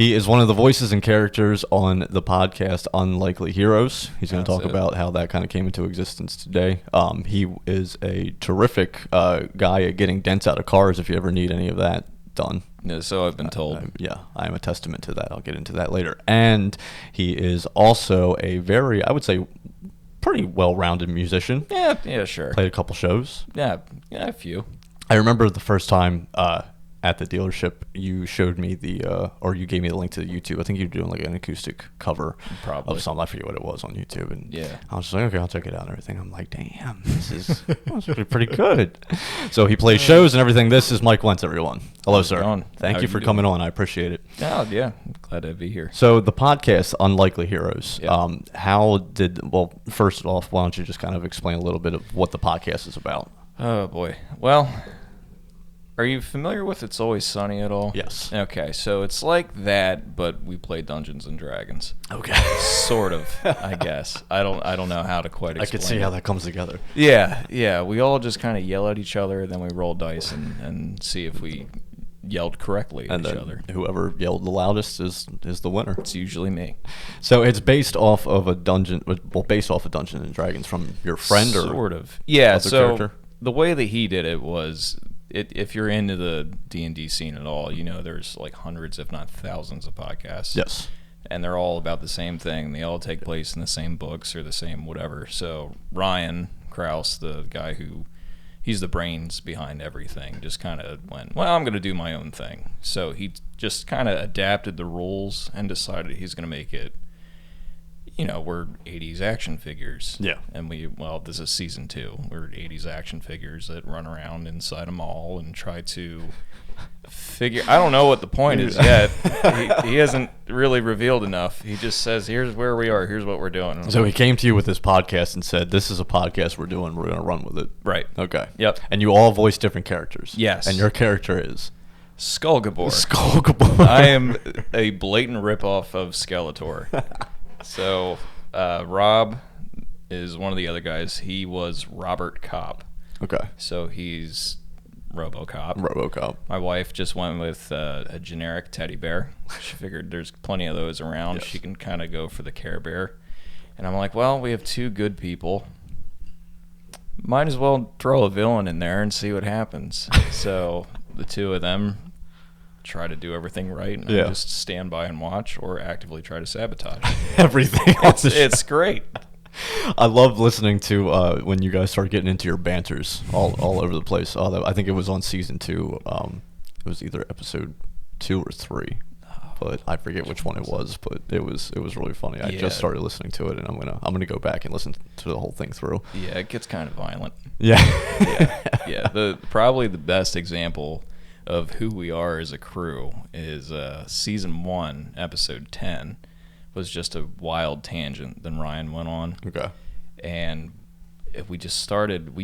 He is one of the voices and characters on the podcast Unlikely Heroes. He's going to talk about how that kind of came into existence today. He is a terrific guy at getting dents out of cars if you ever need any of that done. Yeah, so I've been told. I am a testament to that. I'll get into that later. And he is also a very, I would say, pretty well-rounded musician. Yeah, sure. Played a couple shows. Yeah, a few. I remember the first time at the dealership, you showed me or you gave me the link to the YouTube. I think you were doing like an acoustic cover of something. I forget what it was on YouTube. And I was just like, okay, I'll check it out and everything. I'm like, damn, this is pretty good. So he plays shows and everything. This is Mike Wentz, everyone. Hello, sir. Thank you for coming on. I appreciate it. Oh, yeah. Glad to be here. So the podcast, Unlikely Heroes, Yep. First off, why don't you just kind of explain a little bit of what the podcast is about? Oh, boy. Well, are you familiar with It's Always Sunny at all? Yes. Okay, so it's like that, but we play Dungeons and Dragons. Okay. Sort of, I guess. I don't know how to quite explain I could see how that comes together. Yeah. We all just kind of yell at each other, then we roll dice and see if we yelled correctly at each other. Whoever yelled the loudest is the winner. It's usually me. So it's based off of Dungeons and Dragons from your friend or sort of. Yeah, so character? The way that he did it was, if you're into the D&D scene at all, you know there's like hundreds, if not thousands, of podcasts. Yes. And they're all about the same thing. They all take place in the same books or the same whatever. So Ryan Krause, the guy he's the brains behind everything, just kind of went, well, I'm going to do my own thing. So he just kind of adapted the rules and decided he's going to make it, we're 80s action figures. Yeah. And this is season 2. We're 80s action figures that run around inside a mall and try to figure, I don't know what the point is yet. He hasn't really revealed enough. He just says, here's where we are, here's what we're doing. So he came to you with this podcast and said, this is a podcast we're doing, we're going to run with it. Right. Okay. Yep. And you all voice different characters. Yes. And your character is? Skullgabor. I am a blatant ripoff of Skeletor. So Rob is one of the other guys. He was Robert Cop. Okay. So he's RoboCop. My wife just went with a generic teddy bear. She figured there's plenty of those around. Yes. She can kind of go for the Care Bear. And I'm like, well, we have 2 good people. Might as well throw a villain in there and see what happens. So the 2 of them try to do everything right, and I just stand by and watch or actively try to sabotage everything. It's great. I love listening to when you guys start getting into your banters all over the place. I think it was on season 2. It was either episode 2 or 3, but I forget which one it was. But it was really funny. I just started listening to it, and I'm gonna go back and listen to the whole thing through. Yeah, it gets kind of violent. Yeah. Probably the best example of who we are as a crew is season 1, episode 10 was just a wild tangent that Ryan went on. Okay. And we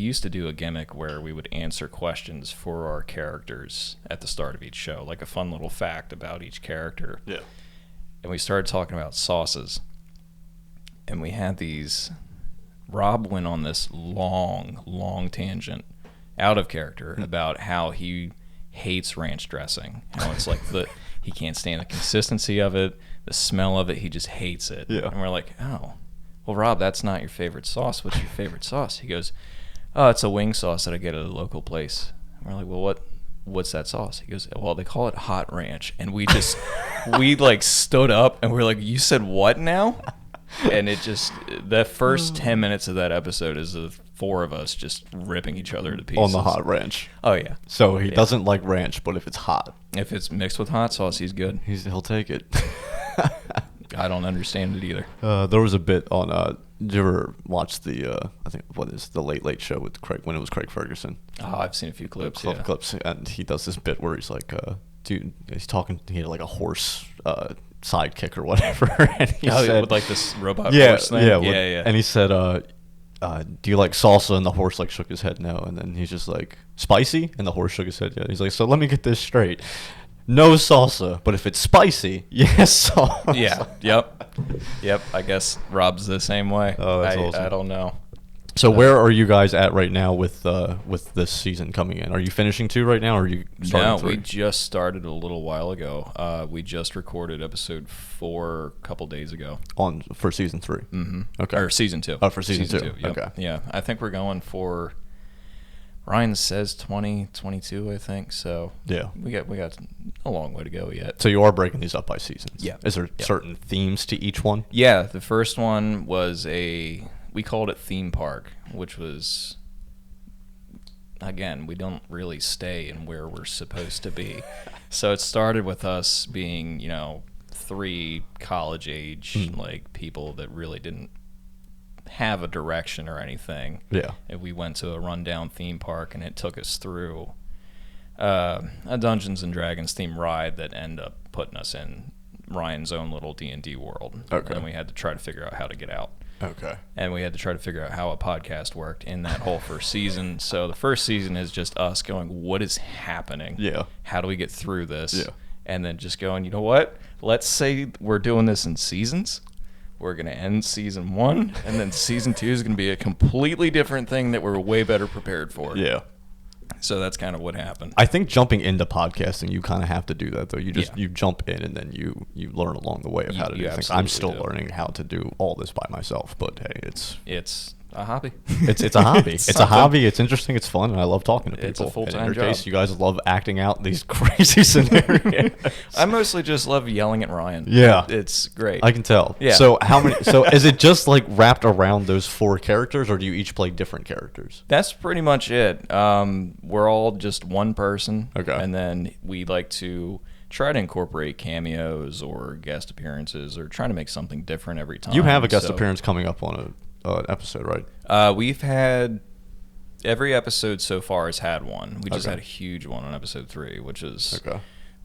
used to do a gimmick where we would answer questions for our characters at the start of each show, like a fun little fact about each character. Yeah. And we started talking about sauces. And we had Rob went on this long tangent out of character about how he hates ranch dressing. It's like he can't stand the consistency of it, the smell of it. He just hates it. Yeah. And we're like, oh, well, Rob, that's not your favorite sauce. What's your favorite sauce? He goes, oh, it's a wing sauce that I get at a local place. And we're like, well, what's that sauce? He goes, well, they call it hot ranch. And we stood up and we're like, you said what now? And it just, the first 10 minutes of that episode is the 4 of us just ripping each other to pieces. On the hot ranch. Oh, yeah. So he doesn't like ranch, but if it's hot. If it's mixed with hot sauce, he's good. He'll take it. I don't understand it either. There was a bit on, did you ever watch the Late Late Show with Craig, when it was Craig Ferguson? Oh, I've seen a few clips, clips, and he does this bit where he's like, dude, he's talking, he had like a horse, sidekick or whatever, and he said, with like this robot horse thing? Yeah. And he said, do you like salsa? And the horse like shook his head no, and then he's just like, spicy? And the horse shook his head yeah. He's like, so let me get this straight, no salsa, but if it's spicy, yes, salsa. Yeah. Yep. I guess Rob's the same way. Oh, that's awesome. I don't know. So where are you guys at right now with this season coming in? Are you finishing 2 right now, or are you starting 3? We just started a little while ago. We just recorded episode 4 a couple days ago. For season 3? Mm-hmm. Okay. Or season 2. Oh, for season 2. Yep. Okay. Yeah, I think we're going for... Ryan says 2022, I think. So yeah, we got a long way to go yet. So you are breaking these up by seasons. Yeah. Is there certain themes to each one? Yeah. The first one was we called it Theme Park, which was, again, we don't really stay in where we're supposed to be. So it started with us being, 3 college age like people that really didn't have a direction or anything. Yeah. And we went to a rundown theme park, and it took us through a Dungeons and Dragons themed ride that ended up putting us in Ryan's own little D&D world. Okay. And we had to try to figure out how to get out. Okay. And we had to try to figure out how a podcast worked in that whole first season. So the first season is just us going, what is happening? Yeah. How do we get through this? Yeah. And then just going, you know what? Let's say we're doing this in seasons. We're going to end season 1, and then season 2 is going to be a completely different thing that we're way better prepared for. Yeah. So that's kind of what happened. I think jumping into podcasting, you kind of have to do that, though. You jump in, and then you learn along the way of how to do things. I'm still learning how to do all this by myself, but hey, it's a hobby. It's a hobby. It's a hobby. It's interesting. It's fun, and I love talking to people. It's a full-time in your job. Case, you guys love acting out these crazy scenarios. I mostly just love yelling at Ryan. Yeah, it's great. I can tell. Yeah. So how many? So is it just like wrapped around those 4 characters, or do you each play different characters? That's pretty much it. We're all just one person. Okay. And then we like to try to incorporate cameos or guest appearances, or trying to make something different every time. You have a guest appearance coming up on an episode, right? We've had every episode so far has had one. We just had a huge one on episode 3, which is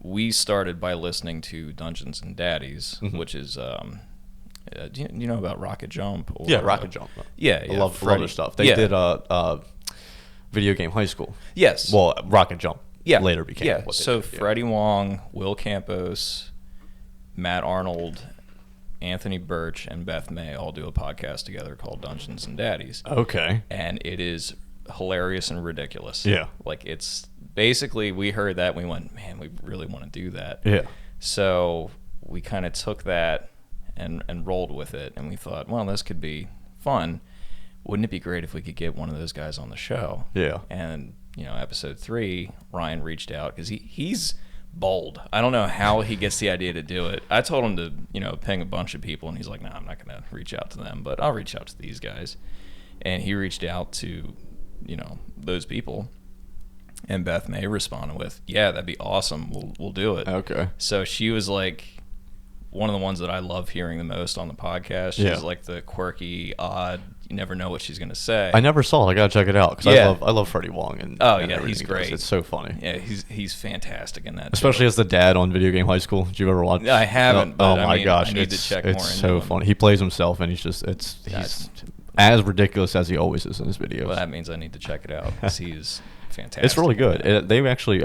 we started by listening to Dungeons and Daddies, which is do you know about Rocket Jump? Or, Rocket Jump. Yeah, I love their stuff. They did Video Game High School. Yes. Well, Rocket Jump later became what they so did. Freddie Wong, Will Campos, Matt Arnold, Anthony Birch, and Beth May all do a podcast together called Dungeons and Daddies. Okay. And it is hilarious and ridiculous. Yeah. Like, it's basically, we heard that and we went, man, we really want to do that. Yeah. So we kind of took that and rolled with it, and we thought, well, this could be fun. Wouldn't it be great if we could get one of those guys on the show? Yeah. And, episode 3, Ryan reached out because he's bold. I don't know how he gets the idea to do it. I told him to, ping a bunch of people, and he's like, no, I'm not going to reach out to them, but I'll reach out to these guys. And he reached out to, those people, and Beth May responded with, yeah, that'd be awesome. We'll do it. Okay. So she was like one of the ones that I love hearing the most on the podcast. She's like the quirky, odd, you never know what she's going to say. I never saw it. I got to check it out because I love Freddie Wong. And he's great. It's so funny. Yeah, he's fantastic in that. Especially as the dad on Video Game High School. Did you ever watch? I haven't. Oh my gosh, I need to check more into It's so funny. He plays himself, and he's as ridiculous as he always is in his videos. Well, that means I need to check it out because he's fantastic. It's really good. They actually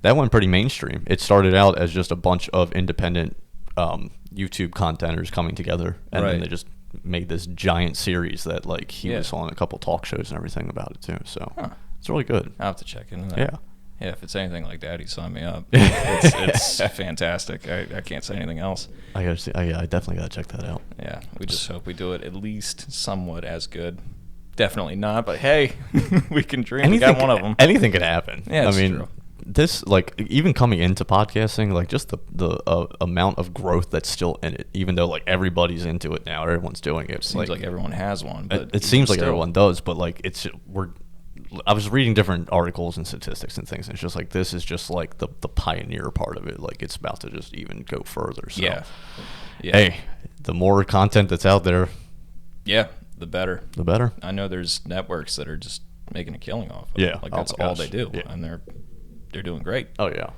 that went pretty mainstream. It started out as just a bunch of independent YouTube contenters coming together, and then they just made this giant series that he was on a couple talk shows and everything about it too. So it's really good. I'll have to check into that. Yeah, if it's anything like Daddy, sign me up. It's fantastic. I can't say anything else. I gotta see. I definitely gotta check that out. Yeah, we just hope we do it at least somewhat as good. Definitely not, but hey, we can dream. We got one of them. Anything could happen. Yeah, I mean, true. This even coming into podcasting, just the amount of growth that's still in it, even though everybody's into it now, everyone's doing it. It seems like everyone has one, but it seems like everyone does, but I was reading different articles and statistics and things, and it's just this is just the pioneer part of it. It's about to just even go further. So hey, the more content that's out there, the better. The better. I know there's networks that are just making a killing off of it. That's all they do, and they're doing great. Oh yeah.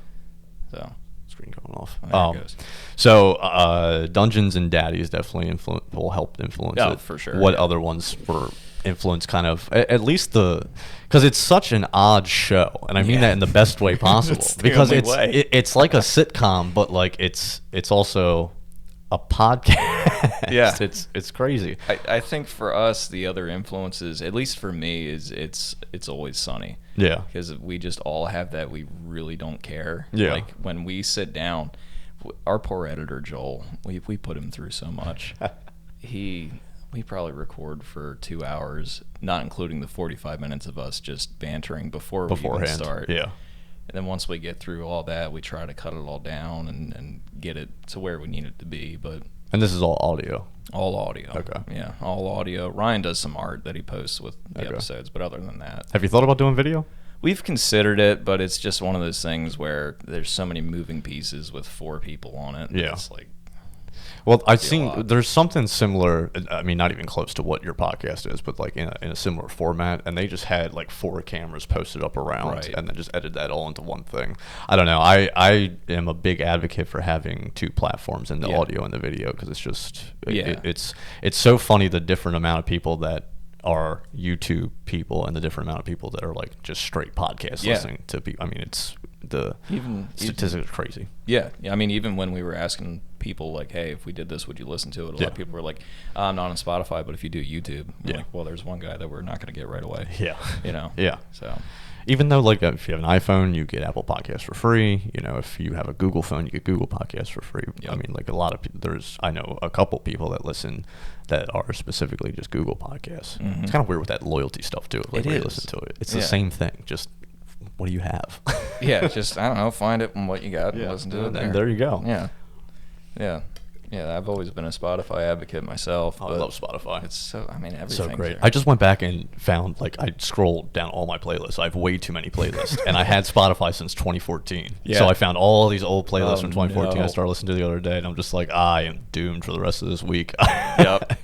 So screen going off. There it goes. So Dungeons and Daddies definitely will help influence it. For sure. What other ones were influence kind of at least because it's such an odd show, and I mean that in the best way possible. Because it's like a sitcom, but it's also a podcast. Yeah, it's crazy. I think for us, the other influences, at least for me, is it's Always Sunny. Yeah, because we just all have that. We really don't care. Yeah, like when we sit down, our poor editor Joel, we put him through so much. We probably record for 2 hours, not including the 45 minutes of us just bantering beforehand. We even start. Yeah. And then once we get through all that, we try to cut it all down and get it to where we need it to be. And this is all audio? All audio. Okay. Yeah, all audio. Ryan does some art that he posts with the episodes, but other than that. Have you thought about doing video? We've considered it, but it's just one of those things where there's so many moving pieces with 4 people on it. Yeah. It's like... Well, I've seen there's something similar. I mean, not even close to what your podcast is, but like in a similar format. And they just had like 4 cameras posted up around, and then just edit that all into one thing. I don't know. I am a big advocate for having 2 platforms in the audio and the video, because it's just it's so funny the different amount of people that are YouTube people and the different amount of people that are like just straight podcast listening to people. I mean, it's the statistics are crazy. Yeah, I mean, even when we were asking people like, hey, if we did this, would you listen to it? A lot of people were like, I'm not on Spotify, but if you do YouTube, I'm like, well, there's one guy that we're not going to get right away. Yeah. You know? Yeah. So even though like if you have an iPhone, you get Apple Podcasts for free. You know, if you have a Google phone, you get Google Podcasts for free. I mean, like a lot of people, I know a couple people that listen that are specifically just Google Podcasts. It's kind of weird with that loyalty stuff too. Like when you listen to it, it's the same thing. Just what do you have? Just I don't know, find it and what you got and listen to it. And there you go. Yeah, I've always been a Spotify advocate myself. I love Spotify. It's so, I mean, everything's so great. there. I just went back and found, like, I scrolled down all my playlists. I have way too many playlists, and I had Spotify since 2014. Yeah. So I found all these old playlists from 2014 I started listening to the other day, and I'm just like, I am doomed for the rest of this week. Yep.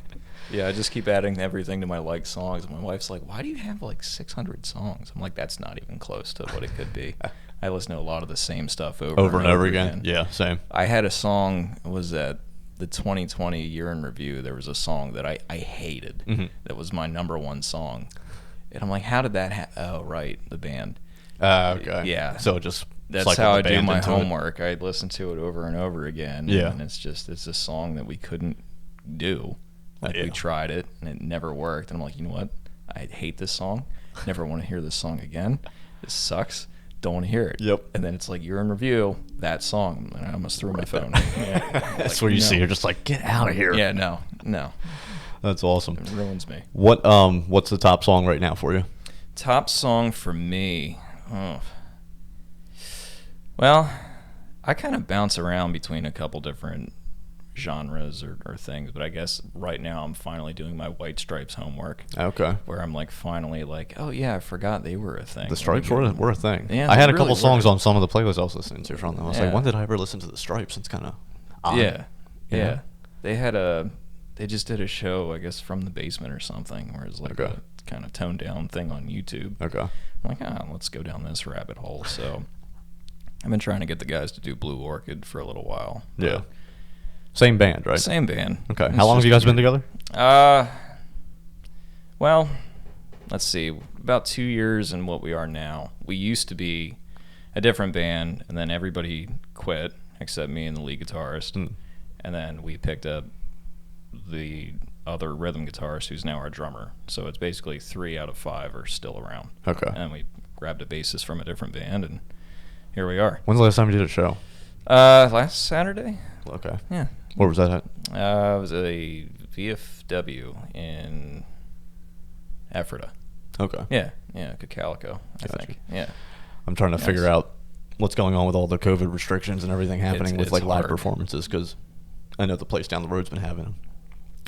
Yeah, I just keep adding everything to my liked songs. And my wife's like, why do you have like 600 songs? I'm like, that's not even close to what it could be. I listen to a lot of the same stuff over and over again. Yeah, same. I had a song, was that the 2020 year in review, there was a song that I hated. That was my #1 song. And I'm like, how did that happen? Oh, right, the band. Okay. Yeah. So just that's how I do my homework. I listen to it over and over again. Yeah. And it's a song that we couldn't do. Like we tried it and it never worked. And I'm like, you know what? I hate this song. Never want to hear this song again. This sucks. Don't want to hear it. Yep. And then it's like, you're in review, that song. And I almost threw my phone. That's where you see, you're just like, get out of here. Yeah, no. That's awesome. It ruins me. What's the top song right now for you? Top song for me? Oh. Well, I kind of bounce around between a couple different genres or things, but I guess right now I'm finally doing my White Stripes homework. Okay. Where I'm like finally like, oh yeah, I forgot they were a thing. The Stripes were a thing. Yeah, I had a couple songs on some of the playlists I was listening to from them. I was like, when did I ever listen to the Stripes? It's kind of odd. Yeah. They just did a show, I guess, from the basement or something, where it's like a kind of toned down thing on YouTube. Okay. I'm like, let's go down this rabbit hole. So I've been trying to get the guys to do Blue Orchid for a little while. Yeah. Same band, right? Same band. Okay. How long have you guys been together? Well, let's see. About 2 years in what we are now. We used to be a different band, and then everybody quit except me and the lead guitarist. And then we picked up the other rhythm guitarist, who's now our drummer. So it's basically 3 out of 5 are still around. Okay. And we grabbed a bassist from a different band, and here we are. When's the last time you did a show? Last Saturday. Okay. Yeah. Where was that at? It was a VFW in Ephrata. Okay. Yeah, Cacalico, I think. Yeah. I'm trying to figure out what's going on with all the COVID restrictions and everything happening with like live performances, because I know the place down the road's been having them.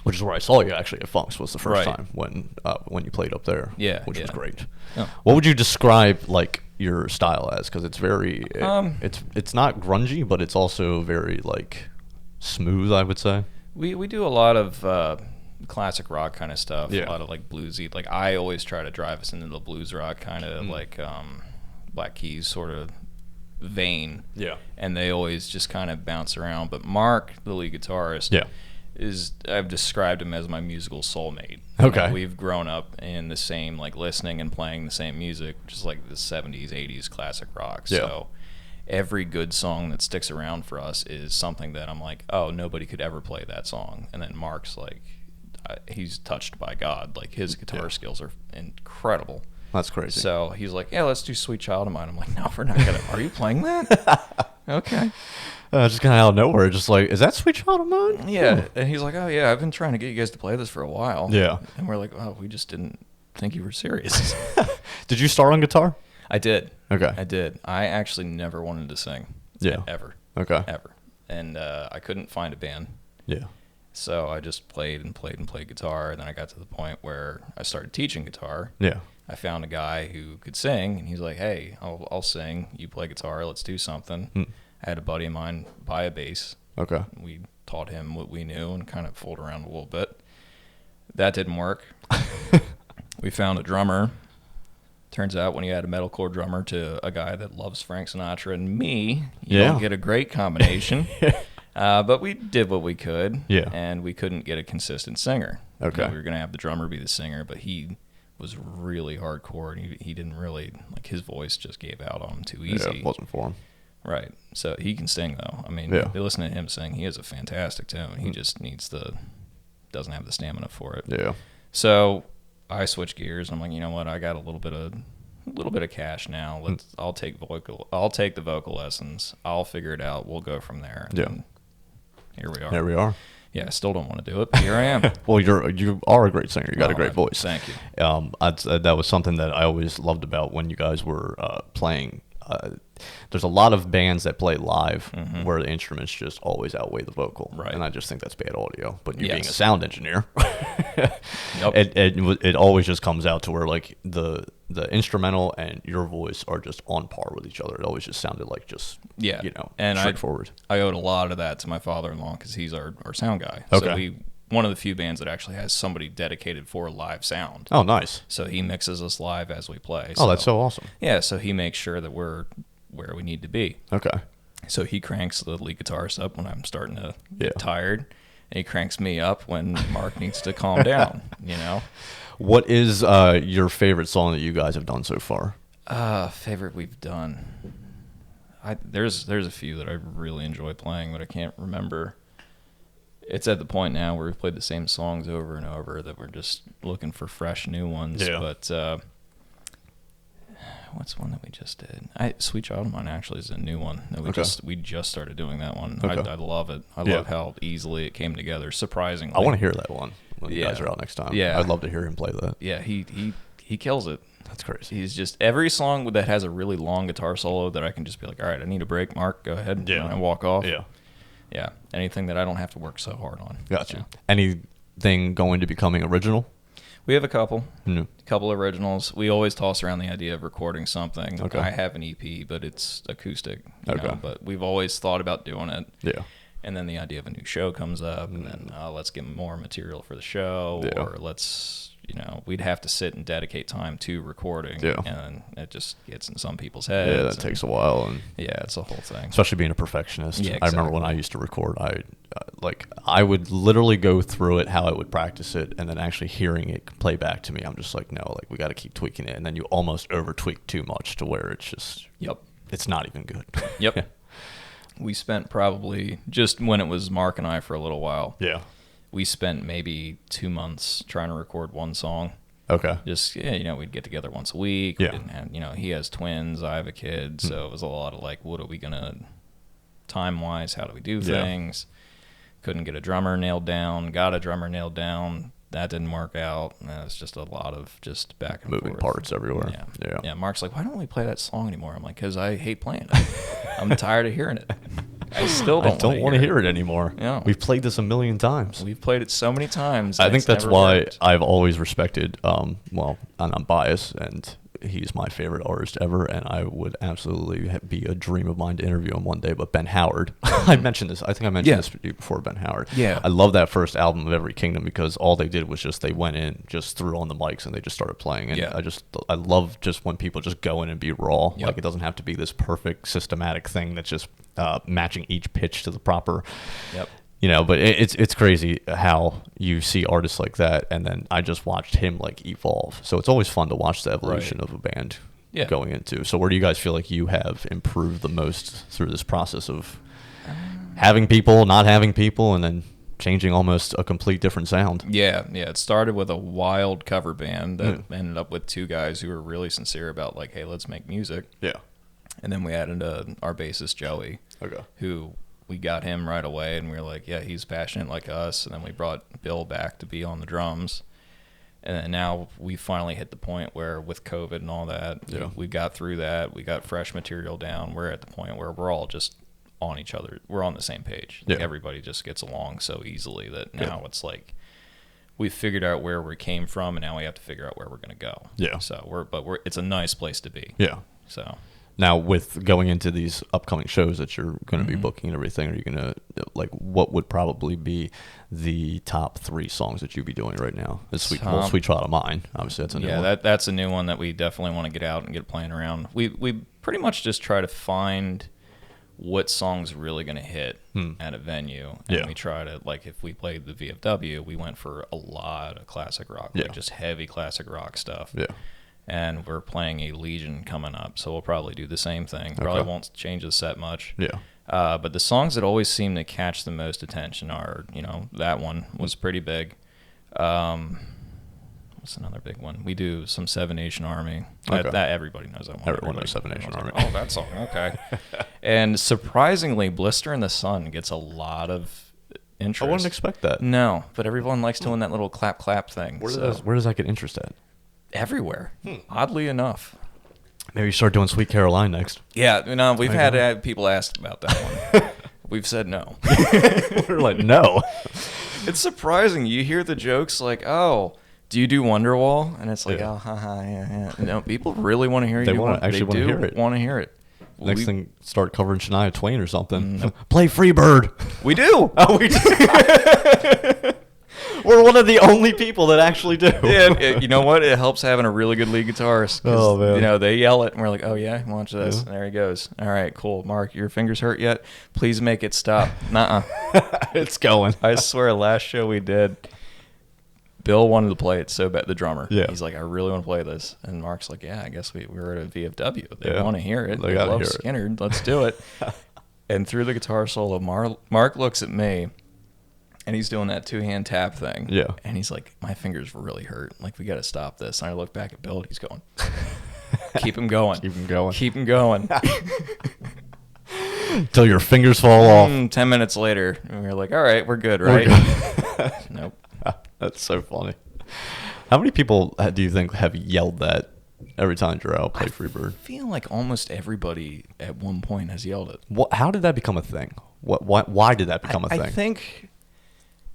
Which is where I saw you actually at Funk's was the first time when you played up there. Yeah. Which was great. Oh. What would you describe like your style as? Because it's very it's not grungy, but it's also very like smooth, I would say. We do a lot of classic rock kind of stuff. A lot of like bluesy. Like I always try to drive us into the blues rock kind of like Black Keys sort of vein. Yeah. And they always just kind of bounce around. But Mark, the lead guitarist, I've described him as my musical soulmate. Okay. We've grown up in the same, like, listening and playing the same music, just like the 70s, 80s classic rock. Yeah. So, every good song that sticks around for us is something that I'm like, oh, nobody could ever play that song. And then Mark's like, he's touched by God. Like, his guitar skills are incredible. That's crazy. So he's like, yeah, let's do Sweet Child of Mine. I'm like, no, we're not going to. Are you playing that? Okay. Just kind of out of nowhere, just like, is that Sweet Child of Mine? Yeah. And he's like, oh, yeah, I've been trying to get you guys to play this for a while. Yeah. And we're like, oh, we just didn't think you were serious. Did you start on guitar? I did. Okay. I did. I actually never wanted to sing. Yeah. Ever. Okay. Ever. And I couldn't find a band. Yeah. So I just played guitar, and then I got to the point where I started teaching guitar. Yeah. I found a guy who could sing, and he's like, hey, I'll sing. You play guitar. Let's do something. I had a buddy of mine buy a bass. Okay. We taught him what we knew and kind of fooled around a little bit. That didn't work. We found a drummer. Turns out when you add a metalcore drummer to a guy that loves Frank Sinatra and me, you don't get a great combination. But we did what we could, and we couldn't get a consistent singer. Okay. We were going to have the drummer be the singer, but he was really hardcore, and he didn't really, like, his voice just gave out on him too easy. Yeah, it wasn't for him. Right. So he can sing, though. I mean, you listen to him sing, he has a fantastic tone. He just doesn't have the stamina for it. Yeah. So I switched gears. I'm like, you know what? I got a little bit of cash now. I'll take the vocal lessons. I'll figure it out. We'll go from there. And here we are. There we are. Yeah, I still don't want to do it, but here I am. Well, you are a great singer. You got a great voice. Thank you. That was something that I always loved about when you guys were playing. There's a lot of bands that play live where the instruments just always outweigh the vocal, right? And I just think that's bad audio. But you being a sound engineer, yep. it always just comes out to where like the instrumental and your voice are just on par with each other. It always just sounded like and straightforward. I owed a lot of that to my father-in-law because he's our sound guy. Okay. So one of the few bands that actually has somebody dedicated for live sound. Oh, nice. So he mixes us live as we play. Oh, that's so awesome. Yeah, so he makes sure that we're where we need to be. Okay. So he cranks the lead guitarist up when I'm starting to get tired, and he cranks me up when Mark needs to calm down, you know? What is your favorite song that you guys have done so far? Favorite we've done? There's a few that I really enjoy playing, but I can't remember. It's at the point now where we've played the same songs over and over that we're just looking for fresh new ones. Yeah. But what's one that we just did? Sweet Child of Mine actually is a new one that we just started doing that one. Okay. I love it. I love how easily it came together. Surprisingly, I want to hear that one when you guys are out next time. Yeah, I'd love to hear him play that. Yeah, he kills it. That's crazy. He's just every song that has a really long guitar solo that I can just be like, all right, I need a break. Mark, go ahead. Yeah, and I walk off. Yeah. Yeah, anything that I don't have to work so hard on. Gotcha. Yeah. Anything going to becoming original? We have a couple originals. We always toss around the idea of recording something. Okay. I have an EP, but it's acoustic. You know, but we've always thought about doing it. Yeah. And then the idea of a new show comes up, and then let's get more material for the show, or let's, we'd have to sit and dedicate time to recording, and it just gets in some people's heads. Yeah, that takes a while, and it's a whole thing. Especially being a perfectionist. Yeah, exactly. I remember when I used to record, I would literally go through it, how I would practice it, and then actually hearing it play back to me, I'm just like, no, we got to keep tweaking it, and then you almost over tweak too much to where it's just, it's not even good. Yep. We spent probably, just when it was Mark and I for a little while. Yeah. We spent maybe 2 months trying to record one song. Okay. Just, we'd get together once a week. Yeah. We didn't have, he has twins, I have a kid, so it was a lot of like, what are we going to, time-wise, how do we do things? Couldn't get a drummer nailed down, got a drummer nailed down. That didn't work out. It's just a lot of just back and moving forth. parts everywhere. Yeah. Mark's like, why don't we play that song anymore? I'm like, because I hate playing it. I'm tired of hearing it. I still don't want to hear it anymore. Yeah. We've played this a million times. We've played it so many times. I think that's why I've always respected, and I'm biased, and he's my favorite artist ever, and I would absolutely be a dream of mine to interview him one day. But Ben Howard, I mentioned this. I think I mentioned this before. Ben Howard. Yeah. I love that first album of Every Kingdom because all they did was they went in, just threw on the mics, and they just started playing. And I love just when people just go in and be raw. Like it doesn't have to be this perfect systematic thing that's just matching each pitch to the proper. But it's crazy how you see artists like that, and then I just watched him evolve. So it's always fun to watch the evolution of a band going into. So where do you guys feel like you have improved the most through this process of having people, not having people, and then changing almost a complete different sound? Yeah. It started with a wild cover band that ended up with 2 guys who were really sincere about like, hey, let's make music. Yeah. And then we added our bassist Joey, who we got him right away, and we were like, yeah, he's passionate like us. And then we brought Bill back to be on the drums. And then now we finally hit the point where with COVID and all that, we got through that. We got fresh material down. We're at the point where we're all just on each other. We're on the same page. Like everybody just gets along so easily that now it's like we've figured out where we came from, and now we have to figure out where we're going to go. Yeah. So it's a nice place to be. Yeah. So now with going into these upcoming shows that you're going to be booking and everything, are you going to like what would probably be the top 3 songs that you'd be doing right now? Sweet Child of Mine, obviously that's a new one. Yeah, that's a new one that we definitely want to get out and get playing around. We pretty much just try to find what song's really going to hit at a venue. And we try to, like, if we played the VFW, we went for a lot of classic rock, like just heavy classic rock stuff. Yeah. And we're playing a Legion coming up, so we'll probably do the same thing. Probably won't change the set much. Yeah. But the songs that always seem to catch the most attention are, that one was pretty big. What's another big one? We do some Seven Nation Army. That everybody knows that one. Everyone knows Seven Nation Army. Oh, that song. Okay. And surprisingly, Blister in the Sun gets a lot of interest. I wouldn't expect that. No, but everyone likes doing that little clap thing. Where does that get interest at? Everywhere, oddly enough. Maybe you start doing Sweet Caroline next. Yeah, we've had people ask about that one. We've said no. We're like, no. It's surprising. You hear the jokes like, oh, do you do Wonderwall? And it's like, oh, haha, yeah. No, people really want to hear you. They want to hear it. Want to hear it. Next thing, start covering Shania Twain or something. Play Freebird. We do. Oh, we do. We're one of the only people that actually do. Yeah, you know what? It helps having a really good lead guitarist. Oh, man. They yell it, and we're like, oh, yeah, watch this. Yeah. And there he goes. All right, cool. Mark, your fingers hurt yet? Please make it stop. Nuh-uh. It's going. I swear, last show we did, Bill wanted to play it so bad, the drummer. Yeah. He's like, I really want to play this. And Mark's like, yeah, I guess we were at a VFW. They want to hear it. They love Skinner. Let's do it. And through the guitar solo, Mark looks at me, and he's doing that 2-hand tap thing. Yeah. And he's like, my fingers really hurt. Like, we got to stop this. And I look back at Bill, and he's going, keep him going. Keep him going. Keep him going. Until your fingers fall off. 10 minutes later, and we're like, all right, we're good, right? We're good. Nope. That's so funny. How many people do you think have yelled that every time you're out, play Freebird? I feel like almost everybody at one point has yelled it. How did that become a thing? Why did that become a thing? I think,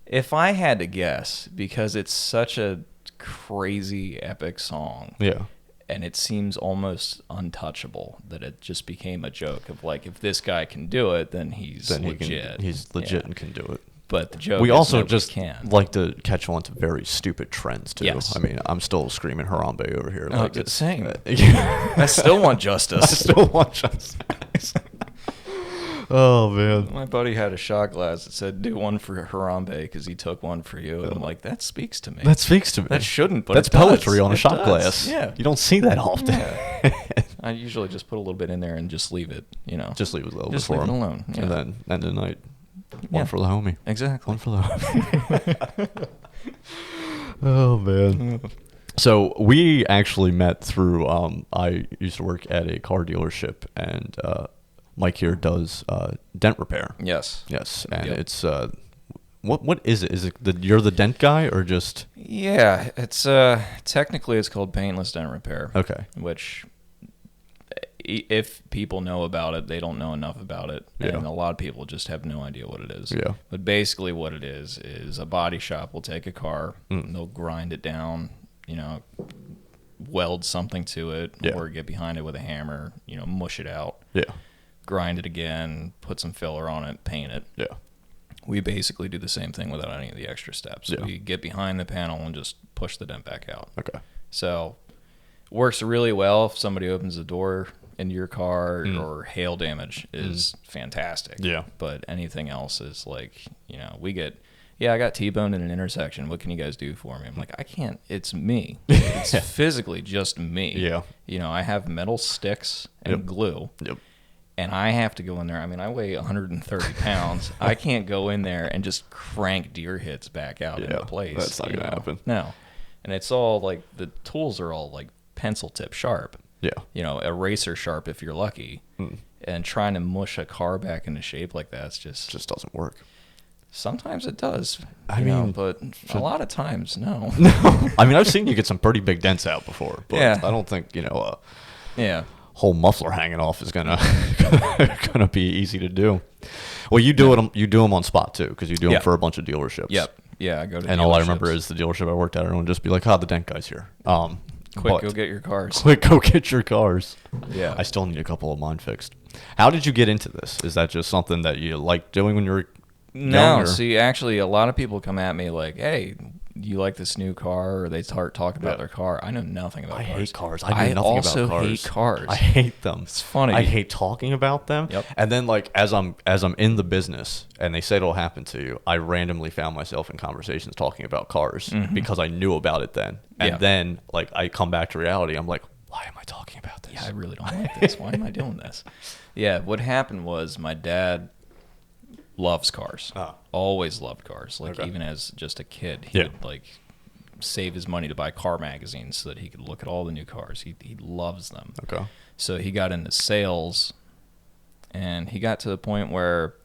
if I had to guess, because it's such a crazy, epic song. Yeah. And it seems almost untouchable that it just became a joke of like, if this guy can do it, then he's legit. He's legit and can do it. But the joke we is also just can. like to catch on to very stupid trends too. Yes. I mean, I'm still screaming Harambe over here. Like it's same. I still want justice. Oh man, my buddy had a shot glass that said "Do one for Harambe" because he took one for you, and I'm like, that speaks to me. That speaks to me. That shouldn't, but that's poetry on a shot glass. Yeah, you don't see that often. Yeah. I usually just put a little bit in there and just leave it. Just leave it a little bit. Just leave it alone. Yeah. And then end of the night. One for the homie. Exactly. One for the homie. Oh, man. So we actually met through, I used to work at a car dealership, and Mike here does dent repair. Yes. Yes. And it's, what is it? Is it you're the dent guy or just? Yeah. It's, technically it's called paintless dent repair. Okay. Which, if people know about it, they don't know enough about it. Yeah. And a lot of people just have no idea what it is. Yeah. But basically what it is a body shop will take a car, and they'll grind it down, weld something to it, or get behind it with a hammer, mush it out. Yeah. Grind it again, put some filler on it, paint it. Yeah. We basically do the same thing without any of the extra steps. Yeah. We get behind the panel and just push the dent back out. Okay. So it works really well if somebody opens the door into your car, or hail damage is fantastic. Yeah. But anything else is like, we get yeah, I got T-boned in an intersection. What can you guys do for me? I'm like, I can't. It's me. It's physically just me. Yeah. You know, I have metal sticks and glue. Yep. And I have to go in there. I mean, I weigh 130 pounds. I can't go in there and just crank deer hits back out into place. That's not going to happen. No. And it's all like, the tools are all like pencil tip sharp. Yeah. You know, eraser sharp if you're lucky. And trying to mush a car back into shape like that's just doesn't work. Sometimes it does. I mean, but a lot of times, no. No. I mean, I've seen you get some pretty big dents out before, but I don't think, whole muffler hanging off is gonna be easy to do. Well, you do them on spot too, because you do them for a bunch of dealerships. Yep. Yeah, I go to. And all I remember is the dealership I worked at, everyone just be like, "Oh, the dent guy's here." Quick, go get your cars. Quick, go get your cars. Yeah. I still need a couple of mine fixed. How did you get into this? Is that just something that you like doing when you were younger? No, see, actually, a lot of people come at me like, "Hey, you like this new car?" Or they start talking about their car. I know nothing about cars. I hate cars. I know nothing about cars. I also hate cars. I hate them. It's funny. I hate talking about them. Yep. And then, like, as I'm in the business, and they say it'll happen to you, I randomly found myself in conversations talking about cars because I knew about it then. And then, like, I come back to reality. I'm like, why am I talking about this? Yeah, I really don't like this. Why am I doing this? Yeah, what happened was my dad loves cars. Always loved cars. Like, even as just a kid, he would, like, save his money to buy car magazines so that he could look at all the new cars. He loves them. Okay. So he got into sales, and he got to the point where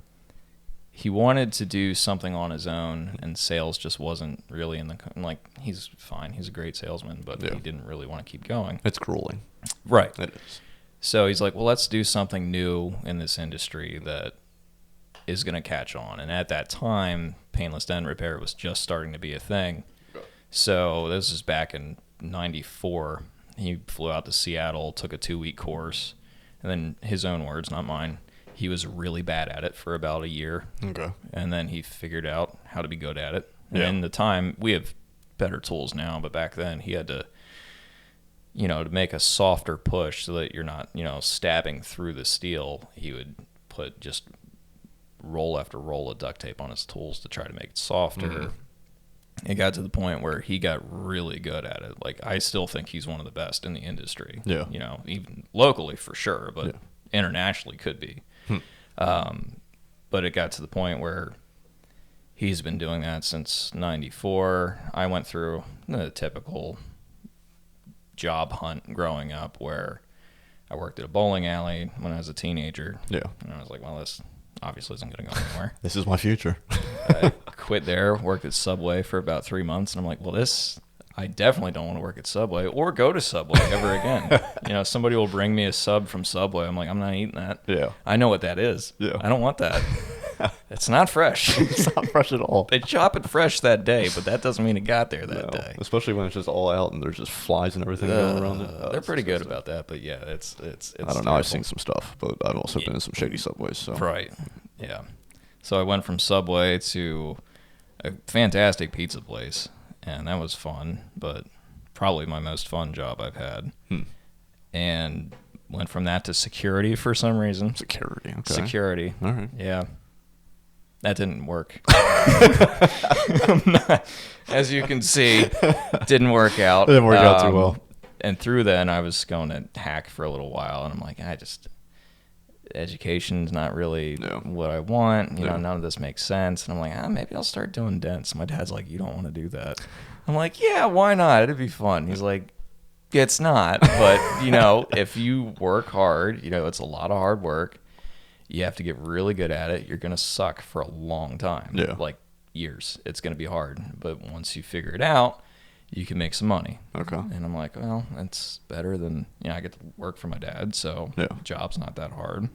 he wanted to do something on his own, and sales just wasn't really in the, like, he's fine. He's a great salesman, but he didn't really want to keep going. It's grueling. Right. It is. So he's like, well, let's do something new in this industry that is going to catch on. And at that time, painless dent repair was just starting to be a thing. So this is back in 94. He flew out to Seattle, took a 2-week course, and then his own words, not mine, he was really bad at it for about a year. Okay. And then he figured out how to be good at it. And in the time, we have better tools now, but back then he had to, to make a softer push so that you're not, stabbing through the steel. He would put just roll after roll of duct tape on his tools to try to make it softer. It got to the point where he got really good at it. Like, I still think he's one of the best in the industry. Yeah. Even locally for sure, but internationally could be. But it got to the point where he's been doing that since 94. I went through the typical job hunt growing up where I worked at a bowling alley when I was a teenager. Yeah. And I was like, well, this obviously isn't going to go anywhere. This is my future. I quit there, worked at Subway for about 3 months, and I'm like, well, I definitely don't want to work at Subway or go to Subway ever again. Somebody will bring me a sub from Subway. I'm like, I'm not eating that. Yeah. I know what that is. Yeah. I don't want that. It's not fresh. It's not fresh at all. They chop it fresh that day, but that doesn't mean it got there that day. Especially when it's just all out and there's just flies and everything going around it. They're pretty good about that, but yeah, it's I don't know. Terrible. I've seen some stuff, but I've also been in some shady Subways. So. Right. Yeah. So I went from Subway to a fantastic pizza place, and that was fun, but probably my most fun job I've had. And went from that to security for some reason. Security, okay. Security. All right. Yeah. That didn't work. As you can see, didn't work out. It didn't work out too well. And through then, I was going to hack for a little while, and I'm like, education's not really what I want. None of this makes sense. And I'm like, maybe I'll start doing dents. My dad's like, you don't want to do that. I'm like, yeah, why not? It'd be fun. He's like, it's not. But, if you work hard, it's a lot of hard work. You have to get really good at it. You're going to suck for a long time. Yeah. Like years. It's going to be hard. But once you figure it out, you can make some money. Okay. And I'm like, well, that's better than, I get to work for my dad, so the job's not that hard.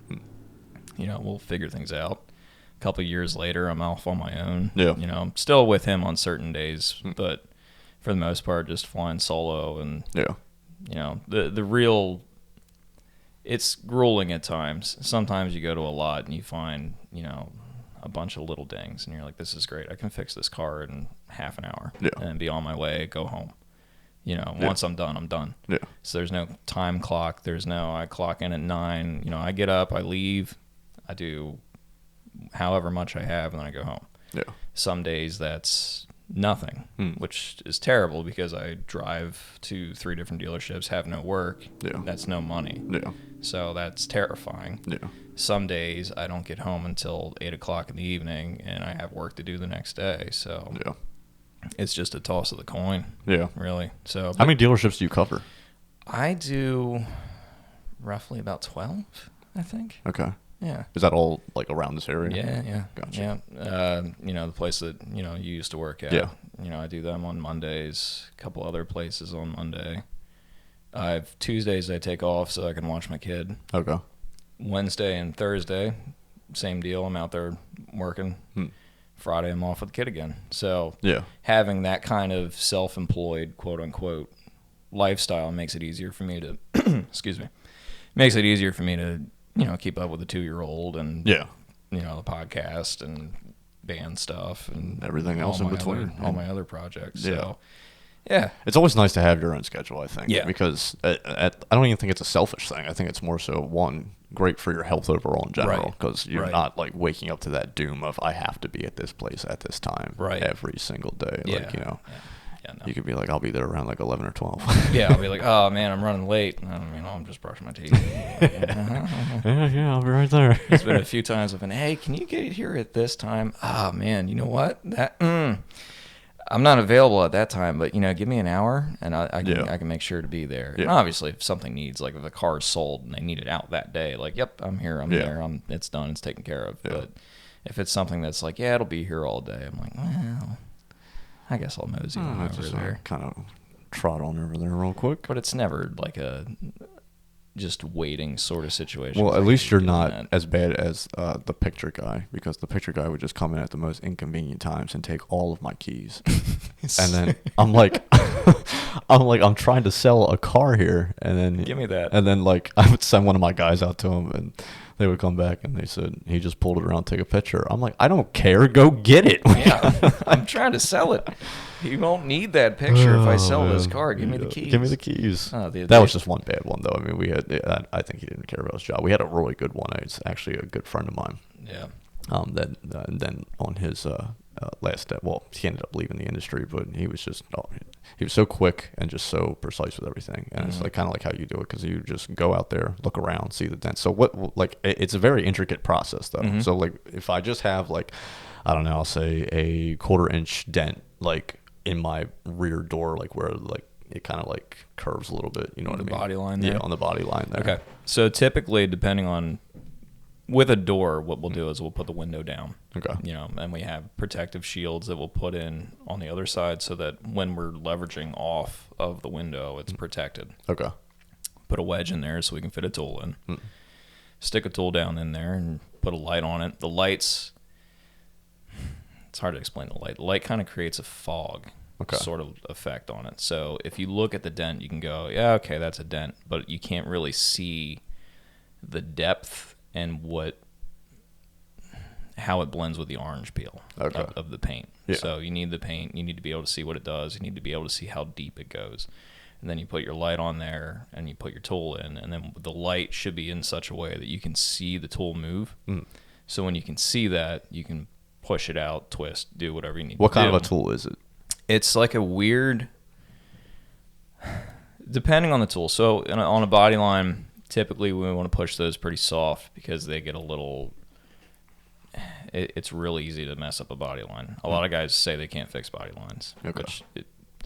We'll figure things out. A couple of years later, I'm off on my own. Yeah. I'm still with him on certain days, but for the most part, just flying solo. And, the real, it's grueling at times. Sometimes you go to a lot and you find, a bunch of little dings, and you're like, this is great. I can fix this car in half an hour and be on my way, go home. Once I'm done, I'm done. Yeah. So there's no time clock. There's no, I clock in at 9. I get up, I leave, I do however much I have, and then I go home. Yeah. Some days that's nothing, which is terrible because I drive to 3 different dealerships, have no work. Yeah. That's no money. Yeah. So that's terrifying. Yeah. Some days I don't get home until 8 o'clock in the evening, and I have work to do the next day. So yeah. It's just a toss of the coin. Yeah. Really. So how many dealerships do you cover? I do roughly about 12, I think. Okay. Yeah. Is that all like around this area? Yeah. Gotcha. Yeah. The place that, you used to work at. Yeah. I do them on Mondays, a couple other places on Monday. I have Tuesdays I take off so I can watch my kid. Okay. Wednesday and Thursday, same deal. I'm out there working. Friday, I'm off with the kid again. So having that kind of self-employed, quote unquote, lifestyle makes it easier for me to, makes it easier for me to, keep up with the 2-year-old and, the podcast and band stuff and everything else in between. All my other projects. Yeah. So, yeah. It's always nice to have your own schedule, I think. Yeah. Because I don't even think it's a selfish thing. I think it's more so, one, great for your health overall in general, because you're not like waking up to that doom of I have to be at this place at this time every single day. Yeah. Like, No. You could be like, I'll be there around like 11 or 12. Yeah, I'll be like, oh man, I'm running late. I'm just brushing my teeth. Yeah, I'll be right there. It's been a few times I've been, hey, can you get here at this time? Oh man, you know what? I'm not available at that time, but give me an hour and I can make sure to be there. Yeah. And obviously, if something needs, like if a car is sold and they need it out that day, like, yep, I'm here, I'm there, it's done, it's taken care of. Yeah. But if it's something that's like, yeah, it'll be here all day, I'm like, well, I guess I'll mosey on over there. Kind of trot on over there real quick. But it's never like a just waiting sort of situation. Well, at least you're not as bad as the picture guy, because the picture guy would just come in at the most inconvenient times and take all of my keys. And then I'm like, I'm trying to sell a car here, and then give me that. And then like I would send one of my guys out to him, and they would come back and they said he just pulled it around, take a picture. I'm like, I don't care, go get it. Yeah, I'm trying to sell it. You won't need that picture if I sell this car. Give me the keys. Give me the keys. That was just one bad one, though. I mean, I think he didn't care about his job. We had a really good one. It's actually a good friend of mine. Yeah. Then on his last step, well, he ended up leaving the industry, but he was just he was so quick and just so precise with everything. And it's like kind of like how you do it, because you just go out there, look around, see the dent. So it's a very intricate process, though. Mm-hmm. So like if I just have like, I don't know, I'll say a 1/4-inch dent like in my rear door, like where like it kind of like curves a little bit, you know what I mean? The body line there? Yeah, on the body line there. Okay. So typically, depending on, with a door, what we'll do is we'll put the window down. Okay. And we have protective shields that we'll put in on the other side so that when we're leveraging off of the window, it's protected. Okay. Put a wedge in there so we can fit a tool in. Stick a tool down in there and put a light on it. The lights, it's hard to explain the light. The light kind of creates a fog sort of effect on it. So if you look at the dent, you can go, yeah, okay, that's a dent, but you can't really see the depth and how it blends with the orange peel of the paint. Yeah. So you need the paint. You need to be able to see what it does. You need to be able to see how deep it goes. And then you put your light on there and you put your tool in, and then the light should be in such a way that you can see the tool move. So when you can see that, you can push it out, twist, do whatever you need to do. What kind of a tool is it? It's like a weird, depending on the tool. So on a body line, typically we want to push those pretty soft because they get a little, it's really easy to mess up a body line. A lot of guys say they can't fix body lines, which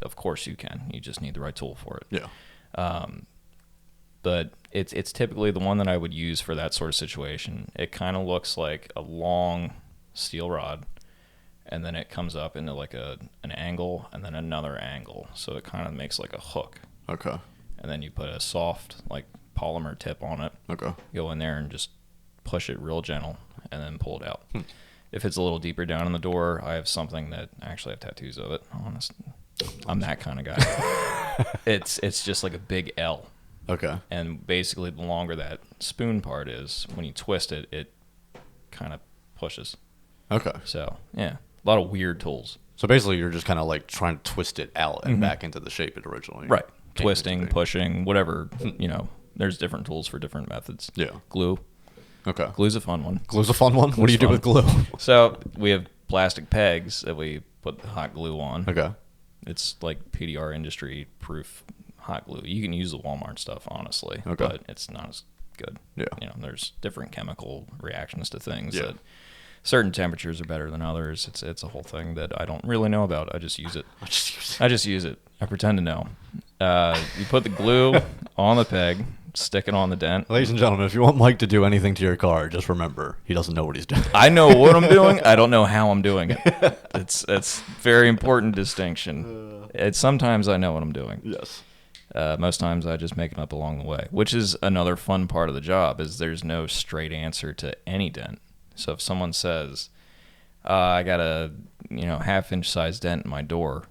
of course you can. You just need the right tool for it. Yeah. But it's typically the one that I would use for that sort of situation. It kind of looks like a long steel rod, and then it comes up into like an angle and then another angle. So it kind of makes like a hook. Okay. And then you put a soft like polymer tip on it. Okay. Go in there and just push it real gentle and then pull it out. If it's a little deeper down in the door, I have something that I actually have tattoos of it. I'm that kind of guy. It's just like a big L. Okay. And basically the longer that spoon part is, when you twist it, it kind of pushes. Okay. So, yeah, a lot of weird tools. So basically you're just kind of like trying to twist it out and back into the shape it originally. Right. Twisting, pushing, whatever, there's different tools for different methods. Yeah. Glue. Okay. Glue's a fun one. Glue's a fun one? What do you do with glue? So we have plastic pegs that we put the hot glue on. Okay. It's like PDR industry proof hot glue. You can use the Walmart stuff, honestly, okay. but it's not as good. Yeah. There's different chemical reactions to things that certain temperatures are better than others. It's a whole thing that I don't really know about. I just use it. I just use it. I pretend to know. You put the glue on the peg, stick it on the dent. Ladies and gentlemen, if you want Mike to do anything to your car, just remember, he doesn't know what he's doing. I know what I'm doing. I don't know how I'm doing it. It's very important distinction. Sometimes I know what I'm doing. Yes. Most times I just make it up along the way, which is another fun part of the job, is there's no straight answer to any dent. So if someone says, I got a half-inch size dent in my door,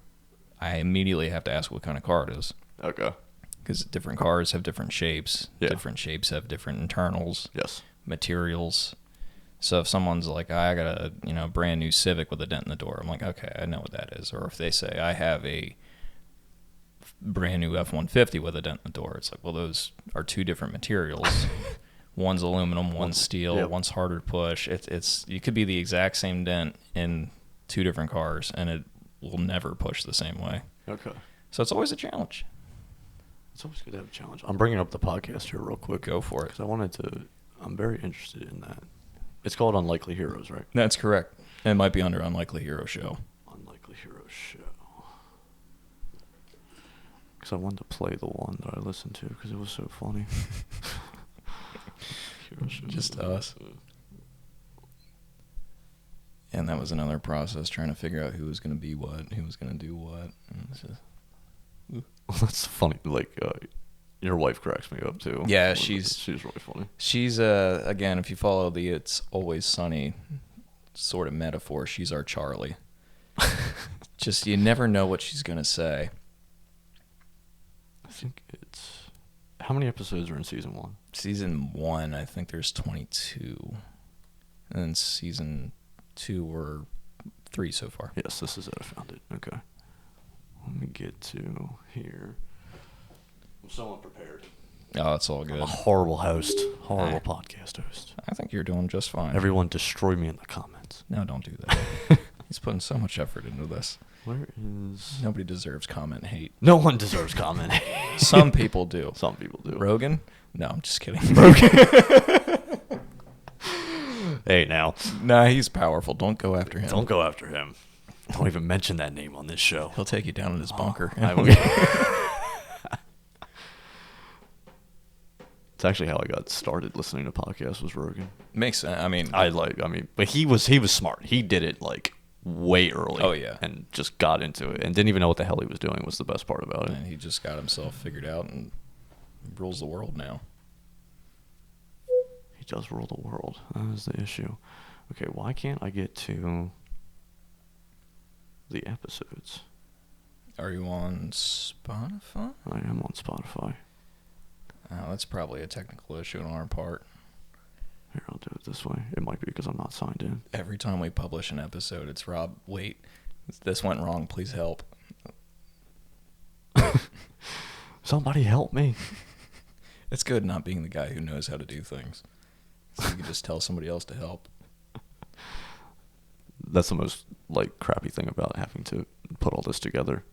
I immediately have to ask what kind of car it is. Okay. Because different cars have different shapes. Yeah. Different shapes have different internals. Yes. Materials. So if someone's like, I got a brand new Civic with a dent in the door, I'm like, okay, I know what that is. Or if they say, I have a brand new F-150 with a dent in the door, it's like, well, those are two different materials. One's aluminum, one's steel, one's harder to push. You could be the exact same dent in two different cars, and it will never push the same way. Okay. So it's always a challenge. It's always good to have a challenge. I'm bringing up the podcast here real quick. Go for it. Because I'm very interested in that. It's called Unlikely Heroes, right? That's correct. It might be under Unlikely Hero Show. Unlikely Hero Show. Because I wanted to play the one that I listened to because it was so funny. Just us. And that was another process, trying to figure out who was going to be what, who was going to do what. And it's just, that's funny. Like, your wife cracks me up, too. Yeah, she's really funny. She's, again, if you follow the It's Always Sunny sort of metaphor, she's our Charlie. Just, you never know what she's going to say. I think it's... How many episodes are in season 1? Season 1, I think there's 22. And then season 2 or 3 so far. Yes, this is it. I found it. Okay. Let me get to here. I'm so unprepared. Oh, it's all good. I'm a horrible host. Horrible podcast host. I think you're doing just fine. Everyone destroy me in the comments. No, don't do that. He's putting so much effort into this. Where is... Nobody deserves comment hate. No one deserves comment hate. Some people do. Some people do. Rogan? No, I'm just kidding. Rogan. Hey, now. Nah, he's powerful. Don't go after him. Don't go after him. Don't even mention that name on this show. He'll take you down in his bunker. It's actually how I got started listening to podcasts, was Rogan. Makes sense. But he was smart. He did it like way early. Oh yeah, and just got into it and didn't even know what the hell he was doing. Was the best part about it. And he just got himself figured out and rules the world now. He does rule the world. That is the issue. Okay, why can't I get to the episodes? Are you on Spotify? I am on Spotify. Oh, that's probably a technical issue on our part. Here, I'll do it this way. It might be because I'm not signed in. Every time we publish an episode, it's Rob, wait, this went wrong, please help. Somebody help me. It's good not being the guy who knows how to do things. So you can just tell somebody else to help. That's the most, crappy thing about having to put all this together.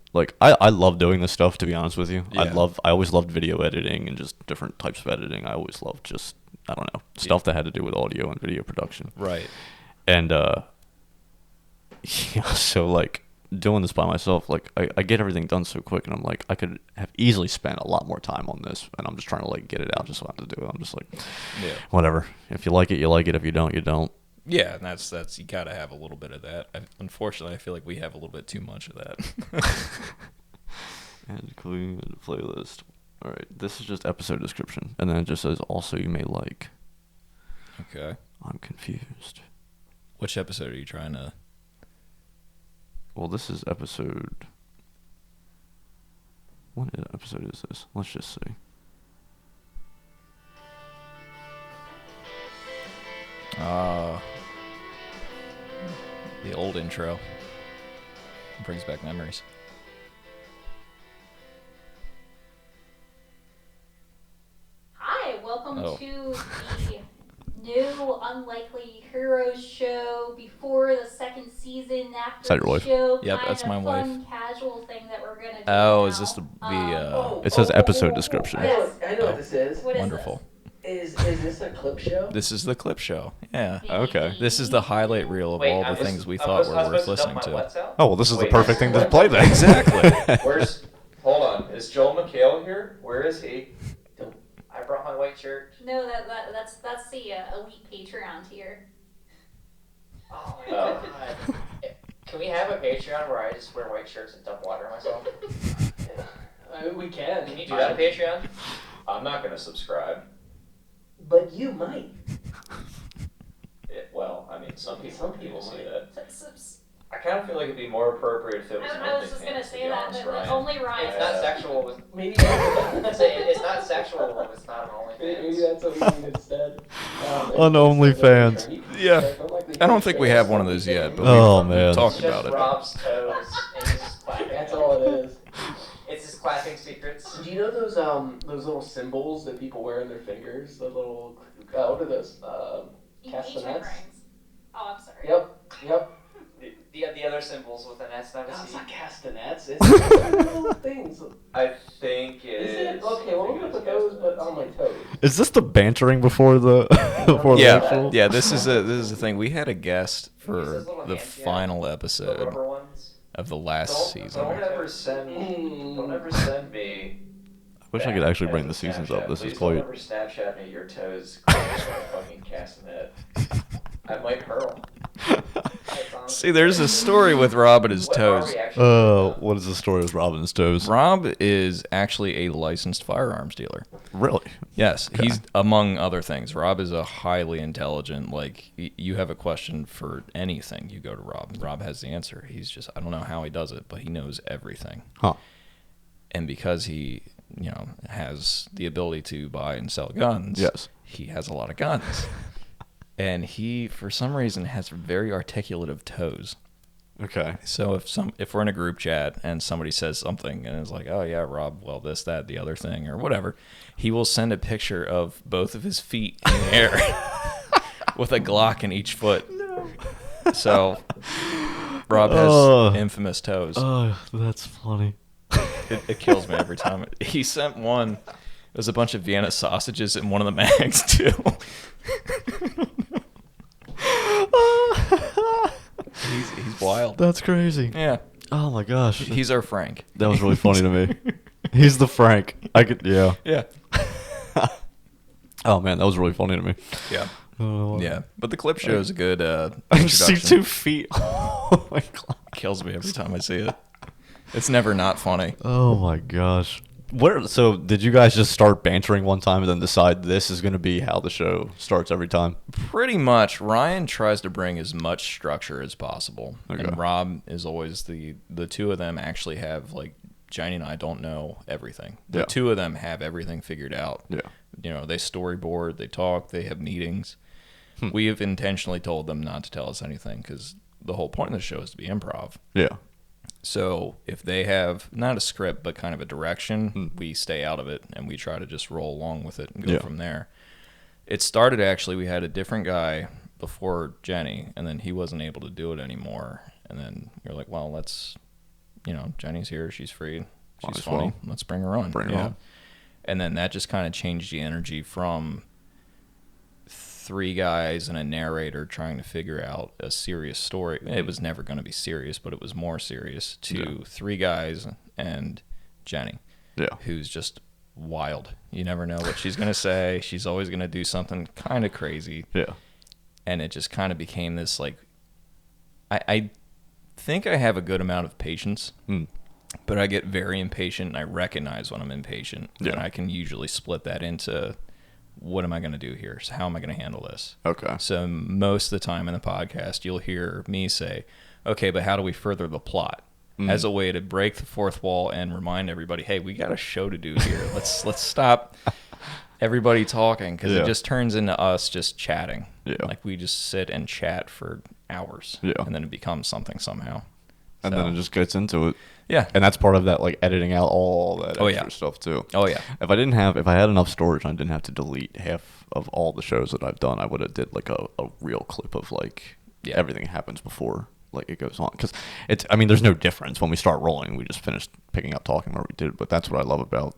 I love doing this stuff, to be honest with you. Yeah. I always loved video editing and just different types of editing. I always loved just, I don't know, stuff that had to do with audio and video production. Right. And, so, doing this by myself, I get everything done so quick, and I'm like, I could have easily spent a lot more time on this, and I'm just trying to, get it out just so I have to do it. I'm just whatever. If you like it, you like it. If you don't, you don't. Yeah, and that's you got to have a little bit of that. Unfortunately, I feel like we have a little bit too much of that. And including the playlist. All right, this is just episode description, and then it just says also you may like. Okay. I'm confused. Which episode are you trying to? Well, this is episode. What episode is this? Let's just see. The old intro. It brings back memories. Hi, welcome to the new Unlikely Heroes show before the second season. After the show, yep, that's my wife. Fun, casual thing that we're gonna do. Oh, now. is this the? It says episode description. I know what this is. What wonderful. Is this a clip show? This is the clip show. Yeah. Okay. This is the highlight reel of all the things we thought were worth listening to. Oh, well, this is the perfect thing to play then. Exactly. Hold on. Is Joel McHale here? Where is he? I brought my white shirt. No, that's the elite Patreon tier. Oh my god. Can we have a Patreon where I just wear white shirts and dump water on myself? We can. Can you do that on Patreon? I'm not going to subscribe. But you might. Well, I mean, some people see that. So, I kind of feel like it'd be more appropriate if it was I was just going to say that, but only Ryan. It's not sexual. Maybe it's not sexual if it's not an OnlyFans. Maybe that's what we need instead. On OnlyFans. Yeah. I don't think we have one of those yet, but we've talked about it. Rob's toes and he's just clapping. That's all it is. It's just clapping secrets. Do you know those little symbols that people wear in their fingers? The little what are those? Castanets? Oh, I'm sorry. Yep. The other symbols with an S, not a C. It's not castanets. It's little things. I think it is. Okay, well, I'm gonna put those, but on my toes. Is this the bantering before the the actual? Yeah. This is the thing. We had a guest for the final episode of the last season. Don't ever send me. I wish I could actually bring the seasons up. This is quite. Don't ever Snapchat me your toes. Fucking castanet. I might hurl. See, there's a story with Rob and his toes. What is the story with Rob and his toes? Rob is actually a licensed firearms dealer. Really? Yes. Okay. He's, among other things, Rob is a highly intelligent, like, you have a question for anything, you go to Rob. Rob has the answer. He's just, I don't know how he does it, but he knows everything. Huh. And because he, has the ability to buy and sell guns, yes, he has a lot of guns. And he, for some reason, has very articulative toes. Okay. So if we're in a group chat and somebody says something and it's like, oh yeah, Rob, well, this, that, the other thing, or whatever, he will send a picture of both of his feet in the air with a Glock in each foot. No. So Rob has infamous toes. Oh, that's funny. It kills me every time. He sent one. There's a bunch of Vienna sausages in one of the mags too. He's wild. That's crazy. Yeah. Oh my gosh. He's our Frank. That was really funny to me. He's the Frank. Yeah. Oh man, that was really funny to me. Yeah. Yeah. But the clip show is a good introduction. See 2 feet. Oh my god. Kills me every time I see it. It's never not funny. Oh my gosh. So did you guys just start bantering one time and then decide this is going to be how the show starts every time? Pretty much. Ryan tries to bring as much structure as possible. Okay. And Rob is always the two of them actually have, like, Jenny and I don't know everything. The two of them have everything figured out. Yeah. They storyboard, they talk, they have meetings. We have intentionally told them not to tell us anything because the whole point of the show is to be improv. Yeah. So if they have not a script but kind of a direction, we stay out of it and we try to just roll along with it and go from there. It started actually, we had a different guy before Jenny, and then he wasn't able to do it anymore. And then we were like, well, let's, Jenny's here, she's free, she's funny, let's bring her on. Bring her on. And then that just kind of changed the energy from 3 guys and a narrator trying to figure out a serious story. It was never going to be serious, but it was more serious to 3 guys and Jenny, who's just wild. You never know what she's going to say. She's always going to do something kind of crazy. Yeah. And it just kind of became this, like, I think I have a good amount of patience, but I get very impatient and I recognize when I'm impatient. Yeah. And I can usually split that into, what am I going to do here? So how am I going to handle this? Okay. So most of the time in the podcast, you'll hear me say, okay, but how do we further the plot? As a way to break the fourth wall and remind everybody, hey, we got a show to do here. Let's stop everybody talking, because it just turns into us just chatting. Yeah. Like we just sit and chat for hours. Yeah. And then it becomes something somehow. And then it just gets into it. Yeah. And that's part of that, like editing out all that extra stuff too. Oh yeah. If I had enough storage and I didn't have to delete half of all the shows that I've done, I would have did like a real clip of like everything that happens before like it goes on. Because there's no difference when we start rolling. We just finished picking up talking where we did, but that's what I love about.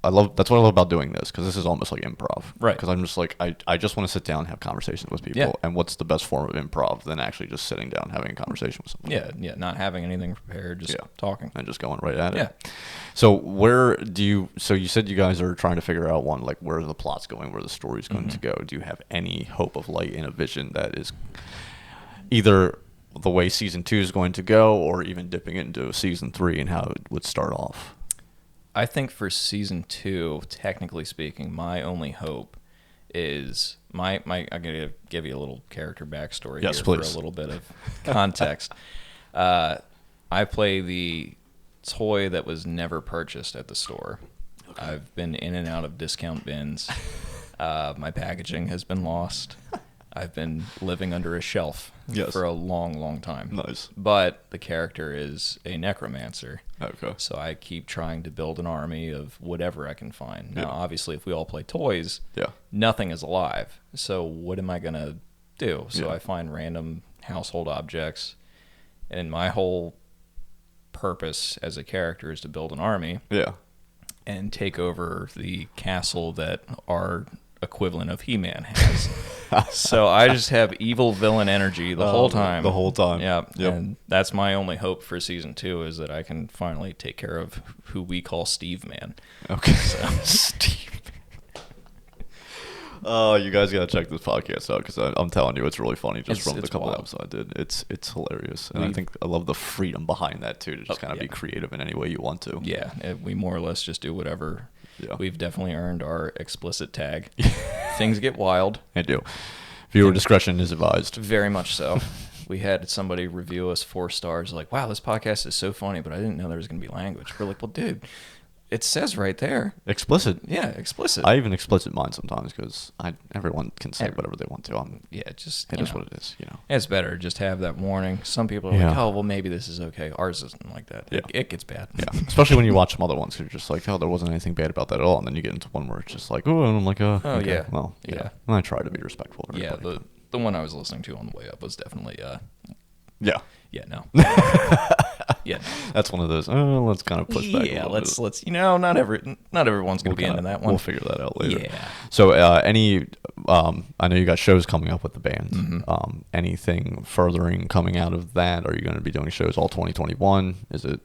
That's what I love about doing this, because this is almost like improv. Right. Because I'm just like, I just want to sit down and have conversations with people. And what's the best form of improv than actually just sitting down and having a conversation with someone? Yeah, not having anything prepared, just talking. And just going right at it. Yeah. So you said you guys are trying to figure out like where the plot's going, where the story's going to go. Do you have any hope of light in a vision that is either the way season 2 is going to go, or even dipping into season 3 and how it would start off? I think for season 2, technically speaking, my only hope is I'm gonna give you a little character backstory here for a little bit of context. I play the toy that was never purchased at the store. Okay. I've been in and out of discount bins. My packaging has been lost. I've been living under a shelf for a long, long time. Nice. But the character is a necromancer. Okay. So I keep trying to build an army of whatever I can find. Now, obviously, if we all play toys, nothing is alive. So what am I going to do? So I find random household objects. And my whole purpose as a character is to build an army. Yeah. And take over the castle that our equivalent of He-Man has. So I just have evil villain energy the whole time. The whole time. Yeah. Yep. And that's my only hope for season 2, is that I can finally take care of who we call Steve Man. Okay. So. Steve Man. Oh, you guys got to check this podcast out, because I'm telling you, it's really funny just from the couple episodes I did. It's hilarious. And I think I love the freedom behind that, too, to just kind of be creative in any way you want to. Yeah. We more or less just do whatever. Yeah. We've definitely earned our explicit tag. Things get wild. They do. Viewer discretion is advised. Very much so. We had somebody review us 4 stars, like, wow, this podcast is so funny, but I didn't know there was going to be language. We're like, well, dude, it says right there. Explicit. Yeah, explicit. I even explicit mine sometimes, because everyone can say whatever they want to. It is what it is, It's better just have that warning. Some people are like, oh, well, maybe this is okay. Ours isn't like that. Yeah. It gets bad. Yeah, especially when you watch some other ones, because you're just like, oh, there wasn't anything bad about that at all. And then you get into one where it's just like, oh, and I'm like, okay. Yeah. Well, yeah. I try to be respectful of everybody. Yeah, the one I was listening to on the way up was definitely, yeah. Yeah, no. Yeah, that's one of those. Oh, let's kind of push back. Yeah, let's. Not everyone's going to be into that one. We'll figure that out later. Yeah. So, I know you got shows coming up with the band. Mm-hmm. Anything furthering coming out of that? Are you going to be doing shows all 2021? Is it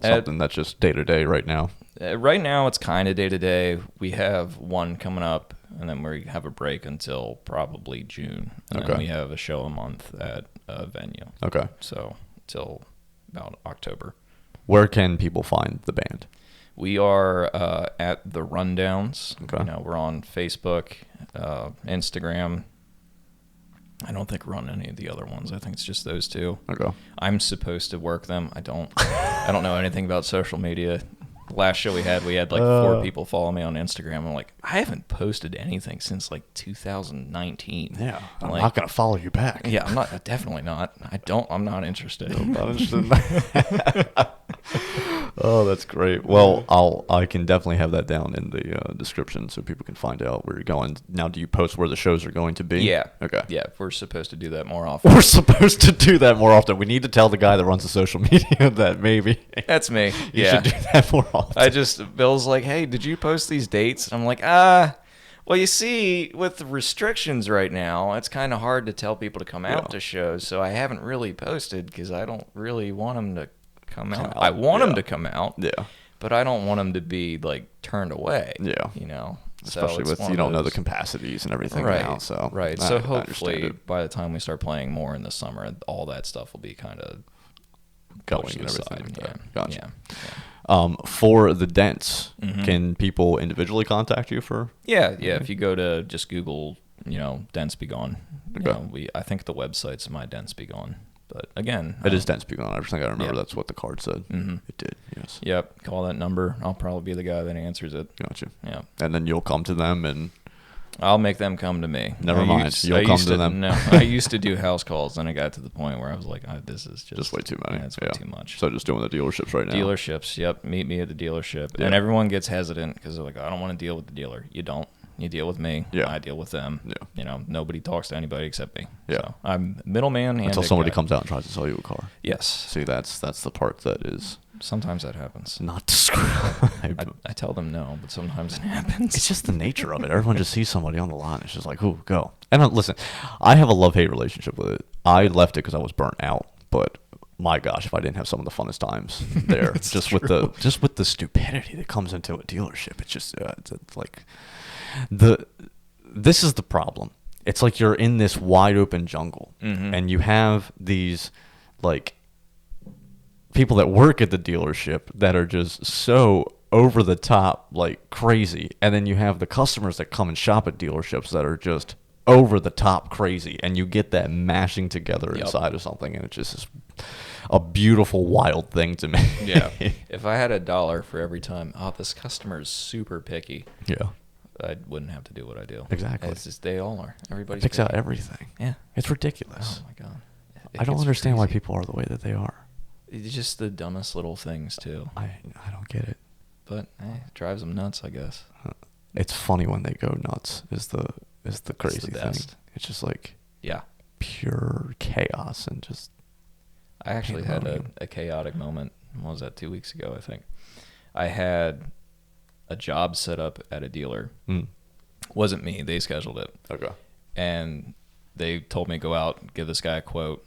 something that's just day to day right now? Right now, it's kind of day to day. We have one coming up, and then we have a break until probably June, and then we have a show a month at a venue. Okay. So till about October. Where can people find the band? We are at the Rundowns. Okay. We're on Facebook, Instagram. I don't think we're on any of the other ones. I think it's just those 2. Okay. I'm supposed to work them. I don't know anything about social media. Last show we had like 4 people follow me on Instagram. I'm like, I haven't posted anything since like 2019. Yeah, I'm not gonna follow you back. Yeah, I'm not. Definitely not. I'm not interested. I'm not interested. Oh, that's great. Well, I can definitely have that down in the description so people can find out where you're going. Now, do you post where the shows are going to be? Yeah. Okay. Yeah, we're supposed to do that more often. We're supposed to do that more often. We need to tell the guy that runs the social media that maybe. That's me. You should do that more often. Bill's like, hey, did you post these dates? I'm like, well, you see, with the restrictions right now, it's kind of hard to tell people to come out to shows, so I haven't really posted because I don't really want them to come out. I want them to come out, but I don't want them to be, like, turned away, Especially with, you don't know the capacities and everything now, so. Right, so hopefully by the time we start playing more in the summer, all that stuff will be kind of going and everything. Yeah. Gotcha. For the dents, can people individually contact you for? Yeah. If you go to just Google, Dents Be Gone. I think the website's My Dents Be Gone. But again, it is Dents Be Gone. I just think I remember that's what the card said. Mm-hmm. It did. Yes. Yep. Call that number. I'll probably be the guy that answers it. Gotcha. Yeah. And then you'll come to them and I'll make them come to me. Never mind. You'll come to them. No, I used to do house calls, and I got to the point where I was like, this is just way too many. Yeah, it's way too much. So just doing the dealerships right now. Dealerships, yep. Meet me at the dealership. Yeah. And everyone gets hesitant because they're like, I don't want to deal with the dealer. You don't. You deal with me. Yeah. I deal with them. Yeah. Nobody talks to anybody except me. Yeah. So I'm middleman. Until somebody comes out and tries to sell you a car. Yes. See, that's the part that is... Sometimes that happens. Not described. I tell them no, but sometimes it happens. It's just the nature of it. Everyone just sees somebody on the lot. It's just like, ooh, go. And listen, I have a love-hate relationship with it. I left it because I was burnt out, but my gosh, if I didn't have some of the funnest times there, just with the stupidity that comes into a dealership, it's just it's like this is the problem. It's like you're in this wide open jungle, and you have these like people that work at the dealership that are just so over the top, like crazy, and then you have the customers that come and shop at dealerships that are just over the top crazy, and you get that mashing together inside of something, and it's just a beautiful, wild thing to me. Yeah. If I had $1 for every time, this customer is super picky. Yeah. I wouldn't have to do what I do. Exactly. It's just they all are. Everybody picks out everything. Yeah. It's ridiculous. Oh my God. I don't understand why people are the way that they are. It's just the dumbest little things too. I don't get it. But it drives them nuts, I guess. It's funny when they go nuts. Is the crazy thing. It's just like pure chaos and just. I actually had a chaotic moment. What was that? 2 weeks ago, I think. I had a job set up at a dealer. Wasn't me. They scheduled it. Okay. And they told me go out, give this guy a quote.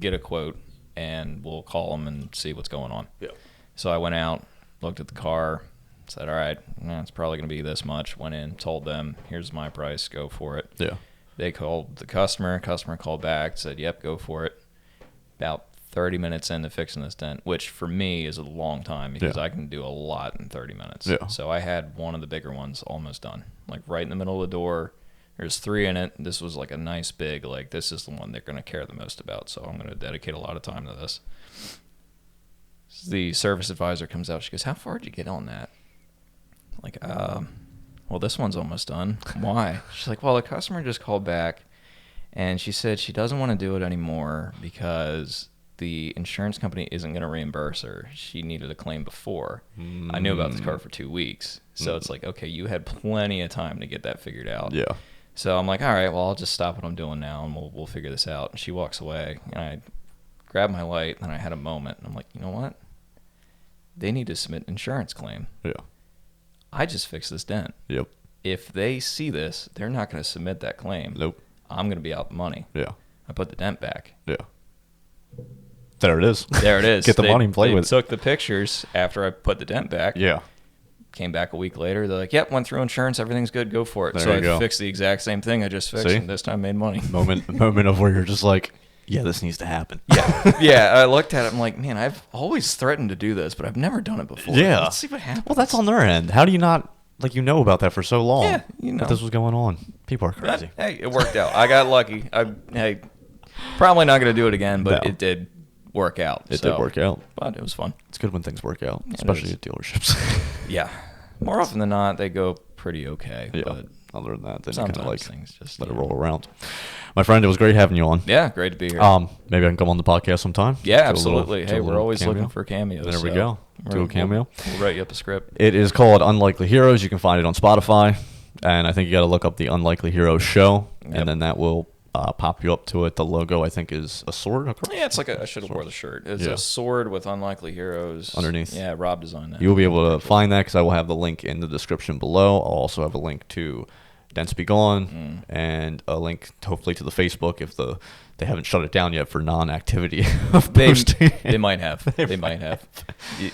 Get a quote. And we'll call them and see what's going on. Yeah. So I went out, looked at the car, said, all right, it's probably going to be this much. Went in, told them, here's my price, go for it. Yeah. They called the customer called back, said, yep, go for it. About 30 minutes into fixing this dent, which for me is a long time because I can do a lot in 30 minutes. Yeah. So I had one of the bigger ones almost done, like right in the middle of the door. There's 3 in it. This was like a nice big, like this is the one they're going to care the most about. So I'm going to dedicate a lot of time to this. The service advisor comes out. She goes, how far did you get on that? Like, well, this one's almost done. Why? She's like, well, the customer just called back and she said she doesn't want to do it anymore because the insurance company isn't going to reimburse her. She needed a claim before. I knew about this car for 2 weeks. So it's like, okay, you had plenty of time to get that figured out. Yeah. So I'm like, all right, well, I'll just stop what I'm doing now, and we'll figure this out. And she walks away, and I grab my light, and I had a moment. And I'm like, you know what? They need to submit an insurance claim. Yeah. I just fixed this dent. Yep. If they see this, they're not going to submit that claim. Nope. I'm going to be out the money. Yeah. I put the dent back. Yeah. There it is. There it is. Get the money and play with it. They took the pictures after I put the dent back. Yeah. Came back a week later. They're like, yep, went through insurance. Everything's good. Go for it. There so you go. I fixed the exact same thing I just fixed, and this time made money. Moment of where you're just like, yeah, this needs to happen. Yeah. Yeah. I looked at it. I'm like, man, I've always threatened to do this, but I've never done it before. Yeah. Let's see what happens. Well, that's on their end. How do you not, like, about that for so long? Yeah, that this was going on. People are crazy. Hey, it worked out. I got lucky. Probably not going to do it again, but it did work out. It did work out. But it was fun. It's good when things work out, especially at dealerships. Yeah. More often than not, they go pretty okay. Yeah. But other than that, then you kind of like things just let it roll around. My friend, it was great having you on. Yeah, great to be here. Maybe I can come on the podcast sometime. Yeah, absolutely. Hey, we're always looking for cameos. There we go. Do a cameo. We'll write you up a script. It is called Unlikely Heroes. You can find it on Spotify. And I think you got to look up the Unlikely Heroes show. Yep. And then that will pop you up to it. The logo, I think, is a sword. Yeah, it's like I should have wore the shirt. It's a sword with Unlikely Heroes underneath. Yeah, Rob designed that. You'll be able to find that because I will have the link in the description below. I'll also have a link to Dents Be Gone and a link hopefully to the Facebook if they haven't shut it down yet for non-activity of posting. They might have. They might have.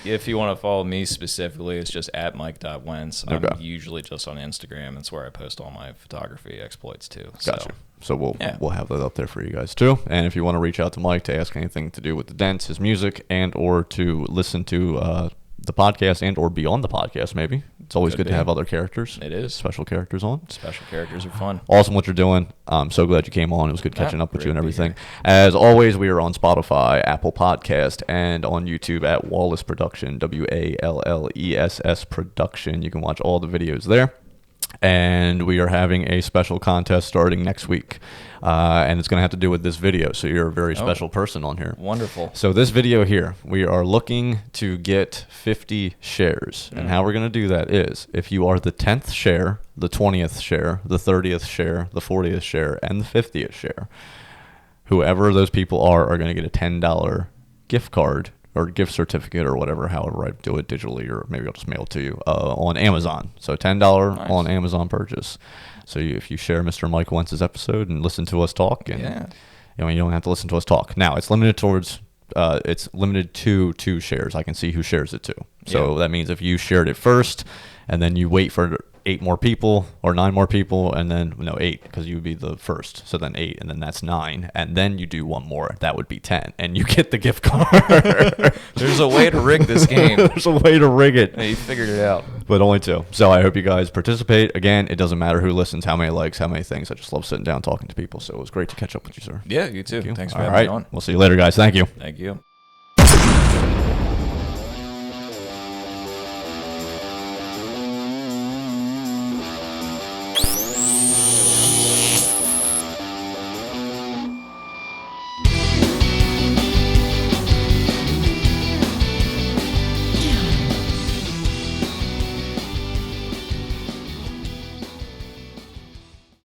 If you want to follow me specifically, it's just at Mike.Wentz. I'm usually just on Instagram. That's where I post all my photography exploits too. Gotcha. So we'll have that up there for you guys too. And if you want to reach out to Mike to ask anything to do with the Dents, his music, and or to listen to the podcast and or be on the podcast, maybe. It's always good to have other characters. It is. Special characters on. Special characters are fun. Awesome what you're doing. I'm so glad you came on. It was good catching up with you and everything. As always, we are on Spotify, Apple Podcast, and on YouTube at Wallace Production, WALLESS Production. You can watch all the videos there. and we are having a special contest starting next week. And it's going to have to do with this video, so you're a very special person on here. Wonderful. So this video here, we are looking to get 50 shares. And how we're going to do that is, if you are the 10th share, the 20th share, the 30th share, the 40th share, and the 50th share, whoever those people are going to get a $10 gift card or gift certificate or whatever, however I do it digitally, or maybe I'll just mail it to you on Amazon. So $10 on Amazon purchase. So if you share Mr. Mike Wentz's episode and listen to us talk, and you don't have to listen to us talk. Now it's limited to 2 shares. I can see who shares it to. So that means if you shared it first, and then you wait for 8 more people or 9 more people, and then 8, because you would be the first. So then 8, and then that's 9, and then you do 1 more. That would be 10, and you get the gift card. There's a way to rig this game. There's a way to rig it. Yeah, you figured it out. But only 2. So I hope you guys participate. Again, it doesn't matter who listens, how many likes, how many things. I just love sitting down talking to people. So it was great to catch up with you, sir. Yeah, you too. Thank you. Thanks for having me on. We'll see you later, guys. Thank you. Thank you.